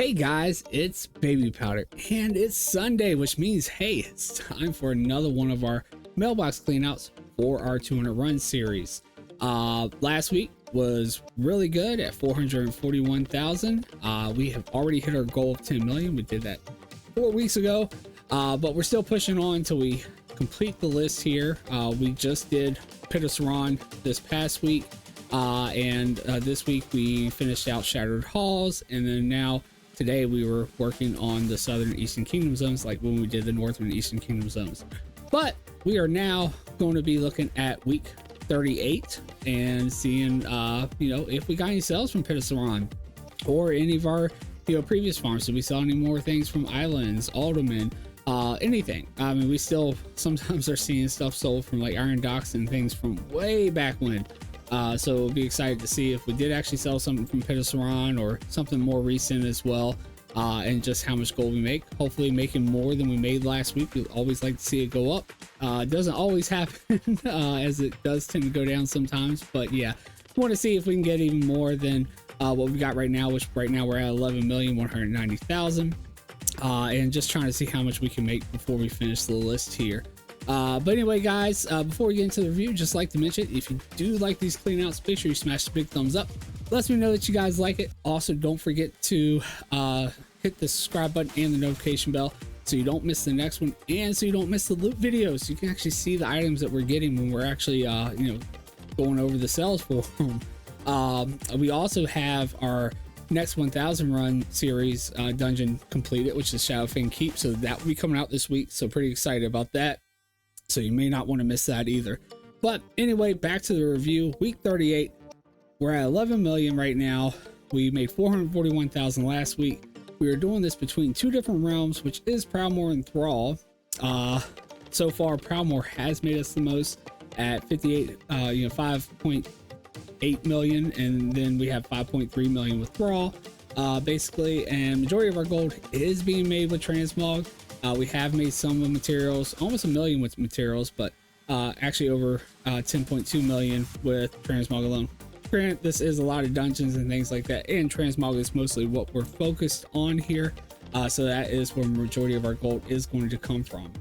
Hey guys, it's Babypowder, and it's Sunday, which means, hey, it's time for another one of our mailbox cleanouts for our 200 run series. Last week was really good at 441,000. We have already hit our goal of 10 million. We did that 4 weeks ago, but we're still pushing on until we complete the list here. We just did Pittisaran this past week, and this week we finished out Shattered Halls, and then now today we were working on the Southern Eastern Kingdom zones, like when we did the Northern and Eastern Kingdom zones. But we are now going to be looking at week 38 and seeing, if we got any sales from Pittisaran or any of our, previous farms. Did we sell any more things from Islands, Alderman, anything? I mean, we still sometimes are seeing stuff sold from like Iron Docks and things from way back when. So we'll be excited to see if we did actually sell something from Pittisaran or something more recent as well, and just how much gold we make. Hopefully making more than we made last week. We always like to see it go up. It doesn't always happen, as it does tend to go down sometimes, but yeah, want to see if we can get even more than what we got right now, which right now we're at 11,190,000, and just trying to see how much we can make before we finish the list here. But anyway, guys, before we get into the review, just like to mention, if you do like these cleanouts, make sure you smash the big thumbs up. Lets me know that you guys like it. Also, don't forget to hit the subscribe button and the notification bell so you don't miss the next one, and so you don't miss the loot videos. You can actually see the items that we're getting when we're actually going over the sales for them. We also have our next 1000 run series dungeon completed, which is Shadowfang Keep, so that will be coming out this week, so pretty excited about that. So you may not want to miss that either. But anyway, back to the review. Week 38, we're at 11 million right now. We made 441,000 last week. We are doing this between two different realms, which is Proudmoore and Thrall. So far, Proudmoore has made us the most at 5.8 million, and then we have 5.3 million with Thrall, basically. And majority of our gold is being made with transmog. We have made some with materials, almost 1 million with materials, but actually over 10.2 million with transmog alone. Granted, this is a lot of dungeons and things like that, and transmog is mostly what we're focused on here, so that is where the majority of our gold is going to come from.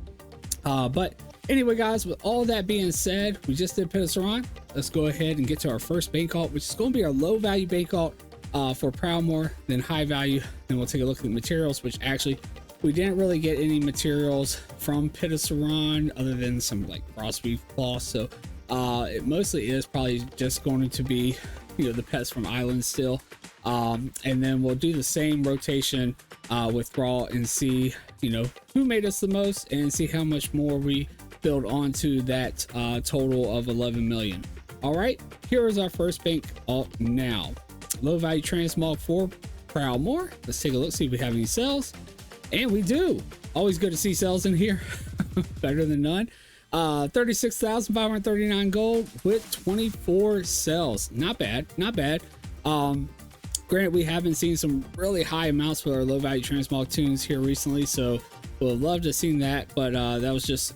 But anyway, guys, with all that being said, we just did Pittisaran. Let's go ahead and get to our first bank alt, which is going to be our low value bank alt for Proudmoore, then high value. Then we'll take a look at the materials, which actually we didn't really get any materials from Pittisaran other than some like Frostweave cloth, so it mostly is probably just going to be the pets from Islands still, and then we'll do the same rotation with Thrall and see who made us the most, and see how much more we build onto that total of 11 million. All right, here is our first bank alt now. Low value transmog for Proudmoore. Let's take a look, see if we have any sales. And we do. Always good to see sales in here. Better than none. 36,539 gold with 24 sales. Not bad, not bad. Granted, we haven't seen some really high amounts for our low value transmog tunes here recently, so we'll love to see that, but that was just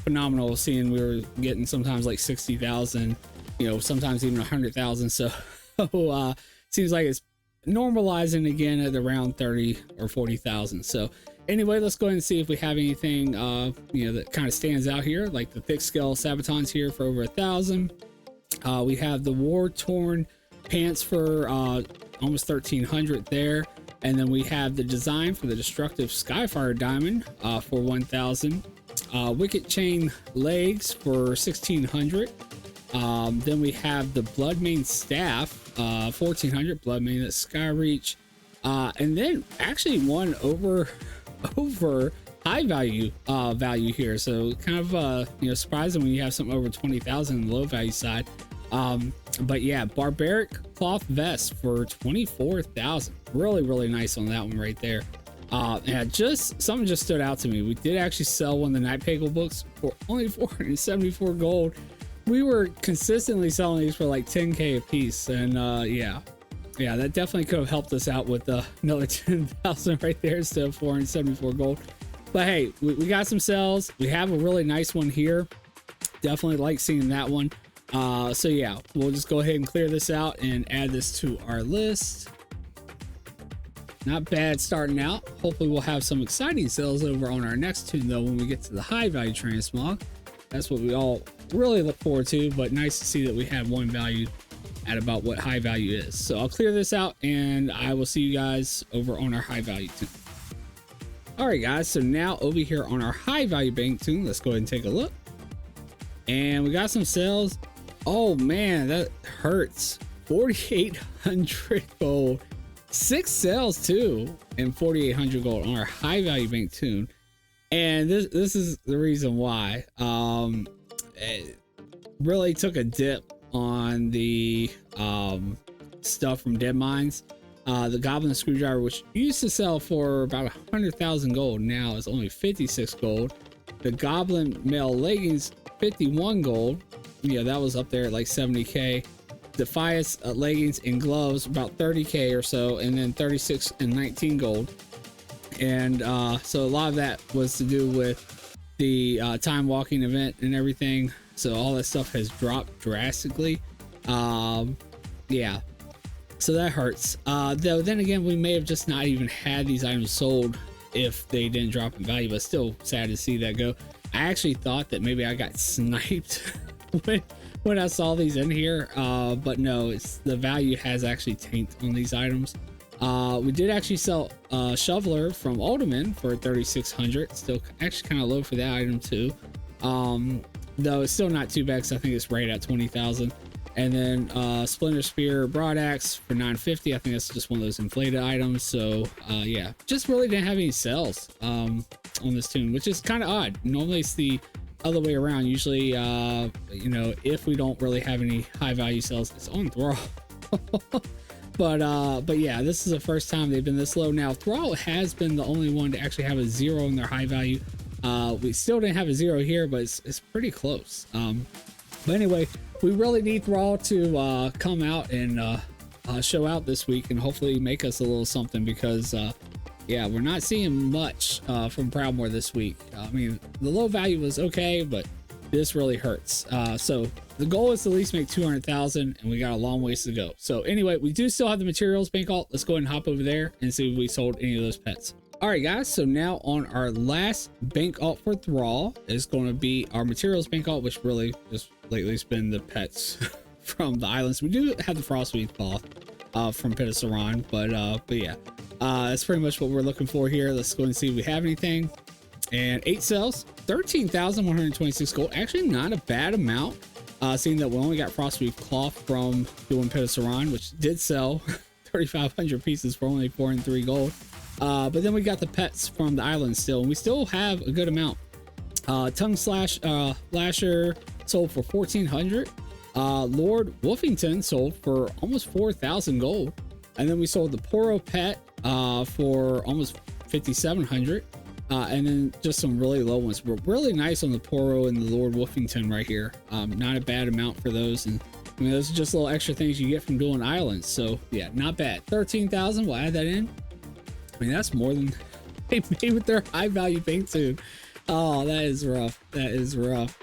phenomenal seeing we were getting sometimes like 60,000, sometimes even 100,000. So seems like it's normalizing again at around 30 or 40,000. So anyway, let's go ahead and see if we have anything that kind of stands out here, like the thick scale sabatons here for over 1,000. We have the war torn pants for almost 1,300 there, and then we have the design for the destructive skyfire diamond for 1,000. Wicked chain legs for 1,600. Then we have the Bloodmane staff, 1,400 Bloodmane, that's Skyreach, and then actually one over high value here. So kind of surprising when you have something over 20,000 on the low value side. But yeah, barbaric cloth vest for 24,000. Really nice on that one right there. And something just stood out to me. We did actually sell one of the Night Pagle books for only 474 gold. We were consistently selling these for like 10k a piece, and yeah, that definitely could have helped us out with another 10,000 right there instead of 474 gold. But hey, we got some sales. We have a really nice one here. Definitely like seeing that one. So yeah, we'll just go ahead and clear this out and add this to our list. not bad starting out. Hopefully we'll have some exciting sales over on our next tune though when we get to the high value transmog. That's what we all really look forward to, but nice to see that we have one value at about what high value is. So I'll clear this out and I will see you guys over on our high value tune. All right guys, so now over here on our high value bank tune, let's go ahead and take a look. And we got some sales. Oh man, that hurts. 4,800 gold, 6 sales too, and 4,800 gold on our high value bank tune. And this is the reason why. It really took a dip on the stuff from Dead Mines. The Goblin Screwdriver, which used to sell for about 100,000 gold, now is only 56 gold. The Goblin Male Leggings, 51 gold. Yeah, that was up there at like 70k. Defiance leggings and gloves, about 30k or so, and then 36 and 19 gold. And so a lot of that was to do with the time walking event and everything. So all that stuff has dropped drastically. Yeah, so that hurts. Though then again, we may have just not even had these items sold if they didn't drop in value, but still sad to see that go. I actually thought that maybe I got sniped when I saw these in here, but no, it's the value has actually tanked on these items. We did actually sell Shoveler from Alderman for 3,600. Still actually kind of low for that item too. Though it's still not too bad because I think it's right at 20,000. And then Splinter Spear Broad Axe for 950. I think that's just one of those inflated items. So yeah, just really didn't have any sales on this tune, which is kind of odd. Normally it's the other way around. Usually you know, if we don't really have any high value sales, it's on Thrall. But yeah, this is the first time they've been this low. Now Thrall has been the only one to actually have a 0 in their high value. We still didn't have a 0 here, but it's pretty close. But anyway, we really need Thrall to come out and show out this week and hopefully make us a little something, because yeah, we're not seeing much from Proudmoore this week. I mean, the low value was okay, but this really hurts. So the goal is to at least make 200,000, and we got a long ways to go. So anyway, we do still have the materials bank alt. Let's go ahead and hop over there and see if we sold any of those pets. All right guys, so now on our last bank alt for Thrall is going to be our materials bank alt, which really just lately has been the pets from the islands. We do have the Frostweed cloth from Pit of Saran, but yeah, that's pretty much what we're looking for here. Let's go and see if we have anything. And 8 sales, 13,126 gold. Actually not a bad amount, seeing that we only got Frostweed cloth from doing Pit of Saran, which did sell 3,500 pieces for only 4 and 3 gold. But then we got the pets from the island still, and we still have a good amount. Tongue Slash Lasher sold for 1,400. Lord Wolfington sold for almost 4,000 gold, and then we sold the Poro pet for almost 5,700. And then just some really low ones. We're really nice on the Poro and the Lord Wolfington right here. Not a bad amount for those, and I mean those are just little extra things you get from doing islands. So yeah, not bad. 13,000. We'll add that in. I mean, that's more than they made with their high value bank tune. Oh, that is rough. That is rough.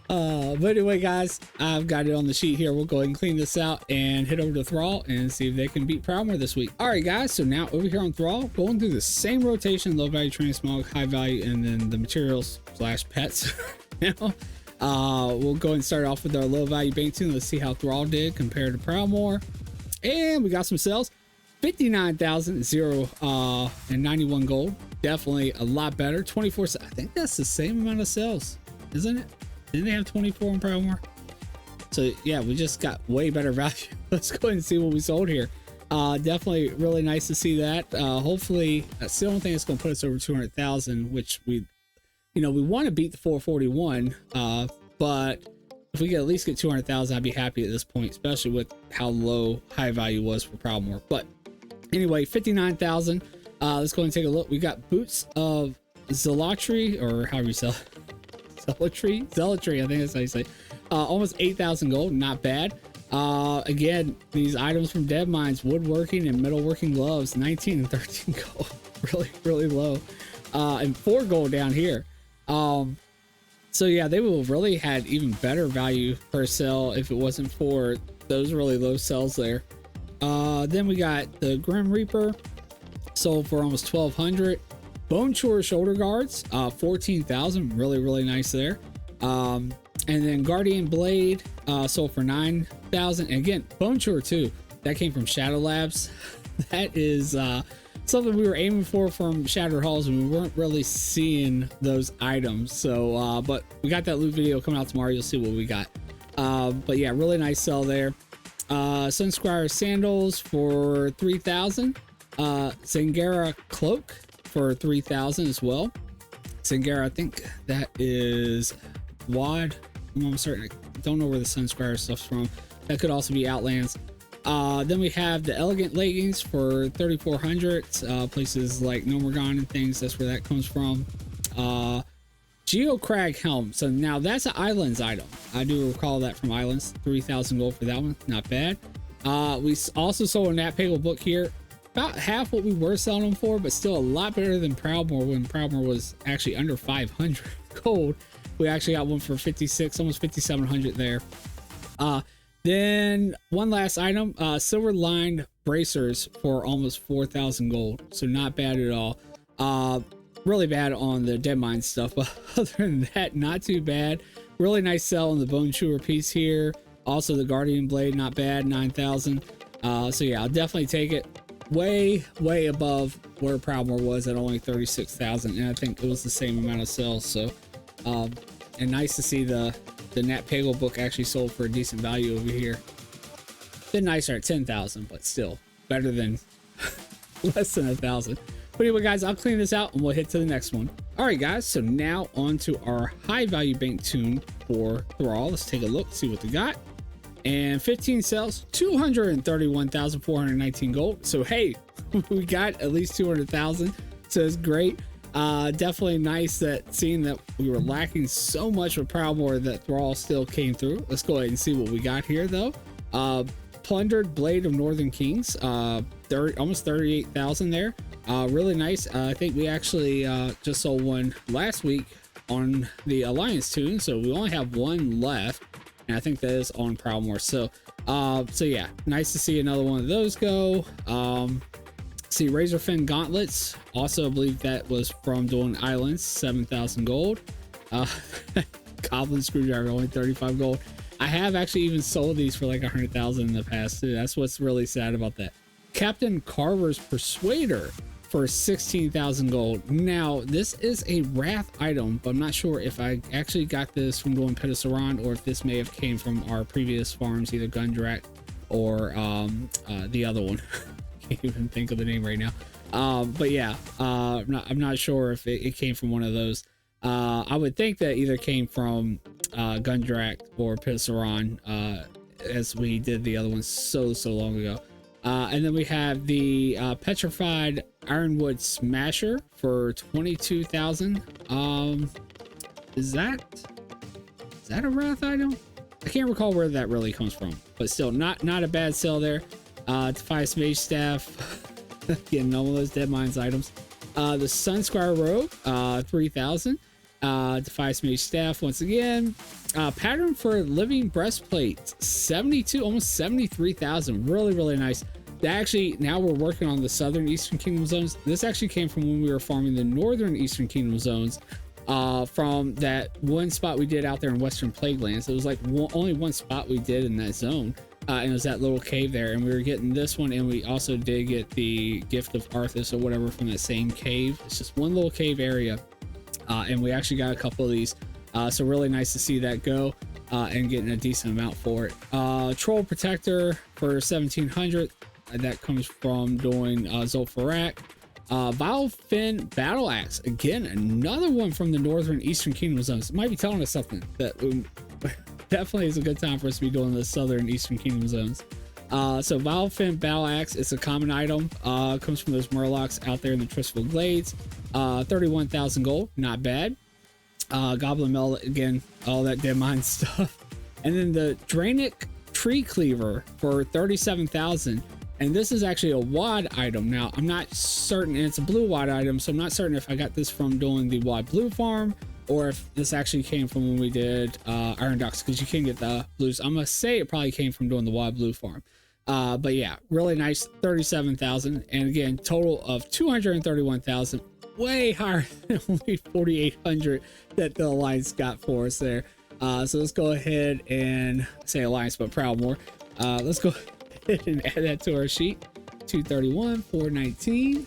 But anyway, guys, I've got it on the sheet here. We'll go ahead and clean this out and head over to Thrall and see if they can beat Proudmoore this week. All right, guys. So now over here on Thrall, going through the same rotation: low value, transmog, high value, and then the materials / pets. Now, we'll go and start off with our low value bank tune. Let's see how Thrall did compared to Proudmoore. And we got some sales. 59,000, 0 and 91 gold. Definitely a lot better. 24. I think that's the same amount of sales, isn't it? Didn't they have 24 in Proudmoore? So yeah, we just got way better value. Let's go ahead and see what we sold here. Definitely really nice to see that. Hopefully that's the only thing that's going to put us over 200,000, which we want to beat the 441. But if we could at least get 200,000, I'd be happy at this point, especially with how low high value was for Proudmoore. But anyway, 59,000. Let's go and take a look. We got Boots of Zealotry, or however you sell Zealotry, I think that's how you say. Almost 8,000 gold, not bad. Again, these items from Dead Mines, woodworking and metalworking gloves, 19 and 13 gold. really low. And 4 gold down here. So yeah, they would have really had even better value per sale if it wasn't for those really low sales there. Then we got the Grim Reaper, sold for almost 1,200. Bone Chewer shoulder guards, 14,000, really nice there. And then Guardian Blade sold for 9,000. And again, Bone Chewer too, that came from Shadow Labs. That is something we were aiming for from Shattered Halls, and we weren't really seeing those items. So but we got that loot video coming out tomorrow. You'll see what we got. But yeah, really nice sell there. Sunsquire sandals for 3,000. Zangara cloak for 3,000 as well. Zangara, I think that is WAD. I'm almost certain. I don't know where the Sunsquire stuff's from. That could also be Outlands. Then we have the elegant leggings for 3,400. Places like Nomergon and things, that's where that comes from. Geocrag helm. So now that's an Islands item. I do recall that from Islands. 3,000 gold for that one. Not bad. We also sold a Nat Pagle book here. About half what we were selling them for, but still a lot better than Proudmoore when Proudmoore was actually under 500 gold. We actually got one for 56, almost 5,700 there. Then one last item, silver lined bracers for almost 4,000 gold. So not bad at all. Really bad on the Dead Mine stuff, but other than that, not too bad. Really nice sell on the Bone Chewer piece here. Also the Guardian Blade, not bad, 9,000. So yeah, I'll definitely take it. Way above where Proudmoore was at only 36,000, and I think it was the same amount of sales. So and nice to see the Nat Pagle book actually sold for a decent value over here. Been nicer at 10,000, but still better than less than 1,000. But anyway, guys, I'll clean this out and we'll hit to the next one. All right, guys, so now on to our high value bank tune for Thrall. Let's take a look, see what we got. And 15 sales, 231,419 gold. So hey, we got at least 200,000. So it's great. Definitely nice that seeing that we were lacking so much with Proudmoore that Thrall still came through. Let's go ahead and see what we got here though. Plundered Blade of Northern Kings, almost 38,000 there. Really nice. I think we actually just sold one last week on the Alliance tune, so we only have one left. And I think that is on Proudmoore. So yeah, nice to see another one of those go. See Razorfin gauntlets. Also, I believe that was from doing Islands, 7,000 gold. Goblin screwdriver, only 35 gold. I have actually even sold these for like 100,000 in the past too. That's what's really sad about that. Captain Carver's Persuader for 16,000 gold. Now this is a Wrath item, but I'm not sure if I actually got this from doing Petasaran or if this may have came from our previous farms, either Gundrak or the other one. Can't even think of the name right now. But yeah, I'm not sure if it came from one of those. I would think that either came from Gundrak or Petasaran, as we did the other one so long ago. And then we have the Petrified Ironwood Smasher for 22,000. Is that a Wrath item? I can't recall where that really comes from, but still not a bad sell there. Defias Mage Staff, again, all of those Dead Mines items. The Sunsquire Robe, 3,000. Defias Mage Staff once again. Pattern for Living Breastplate, 72, almost 73,000. Really nice. Actually, now we're working on the Southern Eastern Kingdom zones. This actually came from when we were farming the Northern Eastern Kingdom zones, from that one spot we did out there in Western Plaguelands. It was like only one spot we did in that zone, and it was that little cave there. And we were getting this one, and we also did get the Gift of Arthas or whatever from that same cave. It's just one little cave area, and we actually got a couple of these. So really nice to see that go, and getting a decent amount for it. Troll Protector for 1,700. That comes from doing Zul'Farrak. Vile Fin Battle Axe. Again, another one from the Northern Eastern Kingdom zones. It might be telling us something that definitely is a good time for us to be doing the Southern Eastern Kingdom zones. So Vile Fin Battle Axe, it's a common item. Comes from those Murlocs out there in the Tristful Glades. 31,000 gold. Not bad. Goblin Mallet, again, all that Dead Mine stuff. And then the Draenic Tree Cleaver for 37,000. And this is actually a WAD item. Now, I'm not certain, and it's a blue WAD item, so I'm not certain if I got this from doing the WAD Blue farm or if this actually came from when we did Iron Ducks, because you can get the blues. I'm going to say it probably came from doing the WAD Blue farm. But yeah, really nice, 37,000. And again, total of 231,000, way higher than only 4,800 that the Alliance got for us there. So let's go ahead and say Alliance, but Proudmore. Let's go ahead and add that to our sheet. 231, 419.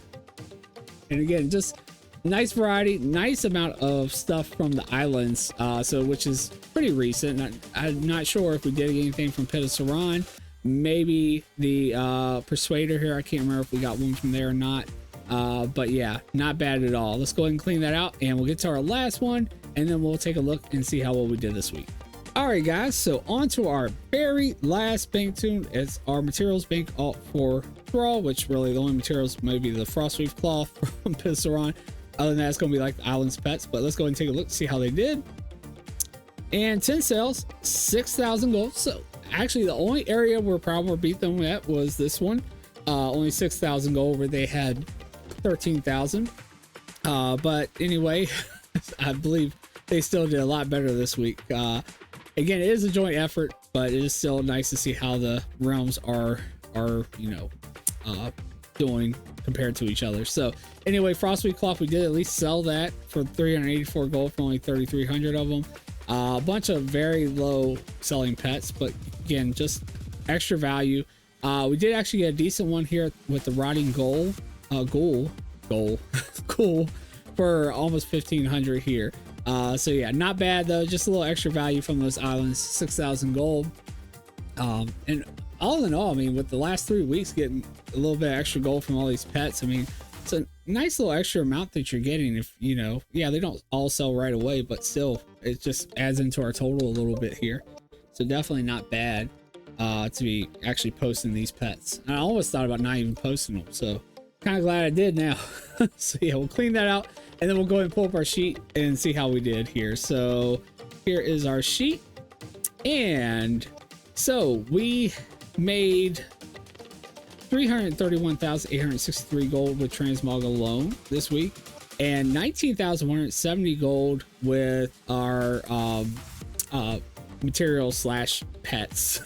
And again, just nice variety, nice amount of stuff from the islands, so which is pretty recent. I'm not sure if we did anything from Pit of Saran. Maybe the Persuader here. I can't remember if we got one from there or not. But yeah, not bad at all. Let's go ahead and clean that out, and we'll get to our last one, and then we'll take a look and see how well we did this week. All right, guys, so on to our very last bank tune. It's our materials bank alt for Thrall, which really the only materials may be the Frostweave Cloth from Pit of Saran. Other than that, it's going to be like the Island's Pets, but let's go ahead and take a look to see how they did. And 10 sales, 6,000 gold. So actually the only area where Proudmore beat them at was this one. Only 6,000 gold where they had 13,000. But anyway, I believe they still did a lot better this week. Again, it is a joint effort, but it is still nice to see how the realms are doing compared to each other. So anyway, Frostweave Cloth, we did at least sell that for 384 gold for only 3,300 of them. A bunch of very low selling pets, but again, just extra value. We did actually get a decent one here with the Rotting Ghoul for almost 1,500 here. So yeah, not bad though. Just a little extra value from those islands. 6,000 gold. And all in all, I mean, with the last 3 weeks getting a little bit extra gold from all these pets, I mean, it's a nice little extra amount that you're getting. If yeah, they don't all sell right away, but still, it just adds into our total a little bit here. So definitely not bad to be actually posting these pets. And I almost thought about not even posting them, so kind of glad I did now. So yeah, we'll clean that out, and then we'll go ahead and pull up our sheet and see how we did here. So here is our sheet, and so we made 331,863 gold with transmog alone this week, and 19,170 gold with our materials slash pets,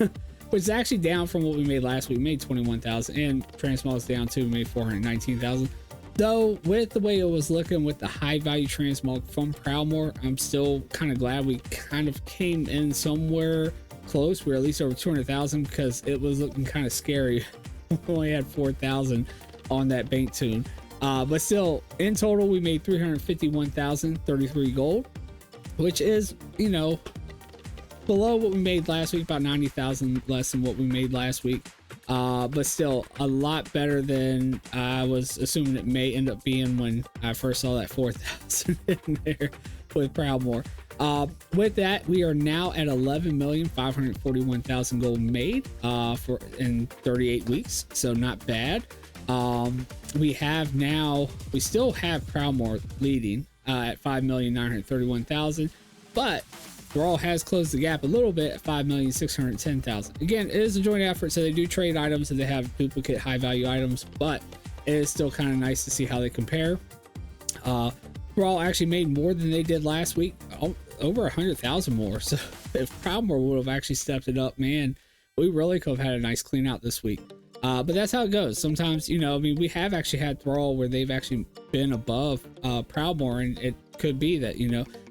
which is actually down from what we made last week. We made 21,000, and transmog's down too. We made 419,000. Though with the way it was looking with the high value transmog from Proudmore, I'm still kind of glad we kind of came in somewhere close. We're at least over 200,000 because it was looking kind of scary. We only had 4,000 on that bank tune, but still in total we made 351,033 gold, which is below what we made last week, about 90,000 less than what we made last week, but still a lot better than I was assuming it may end up being when I first saw that 4,000 in there with Proudmore. With that, we are now at 11,541,000 gold made for in 38 weeks, so not bad. We still have Proudmore leading at 5,931,000, but Thrall has closed the gap a little bit at 5,610,000. Again, it is a joint effort, so they do trade items and they have duplicate high value items, but it is still kind of nice to see how they compare. Thrall actually made more than they did last week, over 100,000 more. So if Proudmore would have actually stepped it up, man, we really could have had a nice clean out this week. But that's how it goes. Sometimes, I mean, we have actually had Thrall where they've actually been above Proudmore, and it could be that,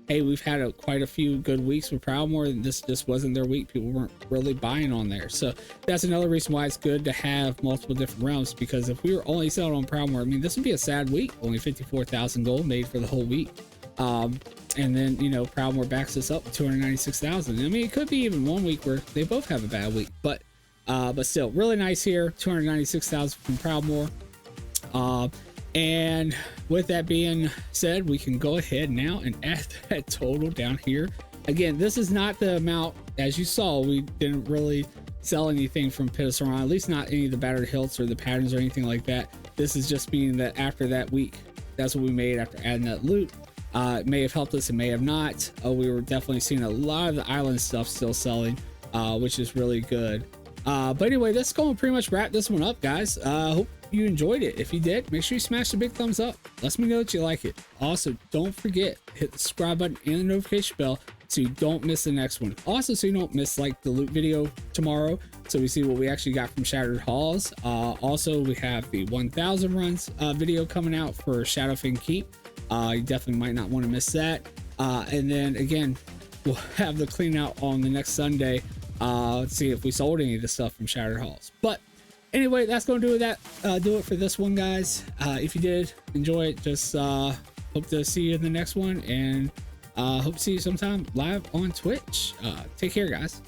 hey, we've had quite a few good weeks with Proudmore, and this just wasn't their week. People weren't really buying on there. So that's another reason why it's good to have multiple different realms, because if we were only selling on Proudmore, I mean, this would be a sad week. Only 54,000 gold made for the whole week. And then, Proudmore backs us up with 296,000. I mean, it could be even one week where they both have a bad week, but still really nice here. 296,000 from Proudmore. And with that being said, we can go ahead now and add that total down here. Again, this is not the amount, as you saw, we didn't really sell anything from Pit of Saran, at least not any of the battered hilts or the patterns or anything like that. This is just being that after that week, that's what we made after adding that loot. It may have helped us, it may have not. We were definitely seeing a lot of the island stuff still selling, which is really good. But anyway, that's going to pretty much wrap this one up, guys. Hope you enjoyed it. If you did, make sure you smash the big thumbs up. Let me know that you like it. Also, don't forget, hit the subscribe button and the notification bell so you don't miss the next one. Also, so you don't miss like the loot video tomorrow, so we see what we actually got from Shattered Halls. Also, we have the 1000 runs video coming out for Shadowfin Keep. You definitely might not want to miss that. And then again, we'll have the clean out on the next Sunday. Let's see if we sold any of the stuff from Shattered Halls. But anyway, that's going to do that. Do it for this one, guys. If you did enjoy it, just hope to see you in the next one, and hope to see you sometime live on Twitch. Take care, guys.